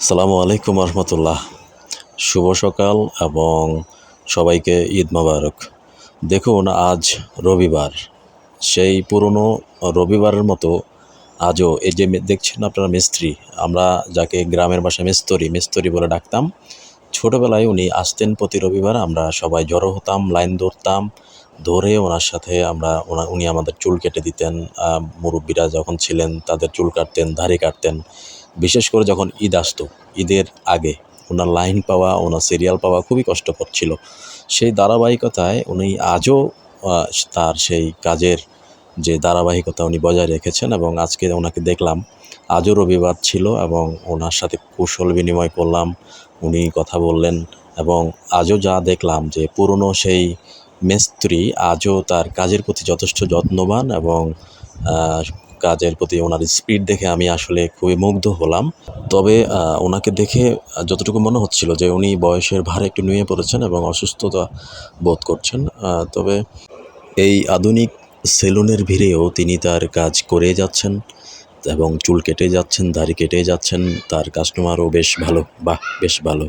আসসালামু আলাইকুম রহমতুল্লাহ। শুভ সকাল এবং সবাইকে ঈদ মোবারক। দেখুন, আজ রবিবার, সেই পুরনো রবিবারের মতো আজও এই যে দেখছেন আপনারা মিস্ত্রি, আমরা যাকে গ্রামের ভাষায় মিস্তরি মিস্তরি বলে ডাকতাম, ছোটোবেলায় উনি আসতেন প্রতি রবিবার। আমরা সবাই জড়ো হতাম, লাইন ধরতাম, ধরে ওনার সাথে উনি আমাদের চুল কেটে দিতেন। মুরব্বীরা যখন ছিলেন তাদের চুল কাটতেন, দাড়ি কাটতেন। বিশেষ করে যখন ঈদ আসতো, ঈদের আগে ওনার লাইন পাওয়া, ওনার সিরিয়াল পাওয়া খুবই কষ্টকর ছিল। সেই ধারাবাহিকতায় উনি আজও তার সেই কাজের যে ধারাবাহিকতা উনি বজায় রেখেছেন। এবং আজকে ওনাকে দেখলাম, আজও রবিবার ছিল এবং ওনার সাথে কুশল বিনিময় করলাম। উনি কথা বললেন এবং আজও যা দেখলাম যে পুরনো সেই মিস্ত্রি আজও তার কাজের প্রতি যথেষ্ট যত্নবান এবং কাজের প্রতি ওনার স্পিড দেখে আমি আসলে খুবই মুগ্ধ হলাম। তবে ওনাকে দেখে যতটুকু মনে হচ্ছিল যে উনি বয়সের ভারে একটু নুয়ে পড়েছেন এবং অসুস্থতা বোধ করছেন। তবে এই আধুনিক সেলুনের ভিড়েও তিনি তার কাজ করে যাচ্ছেন এবং চুল কেটে যাচ্ছেন, দাড়ি কেটে যাচ্ছেন। তার কাস্টমারও বেশ ভালো, বাহ বেশ ভালো।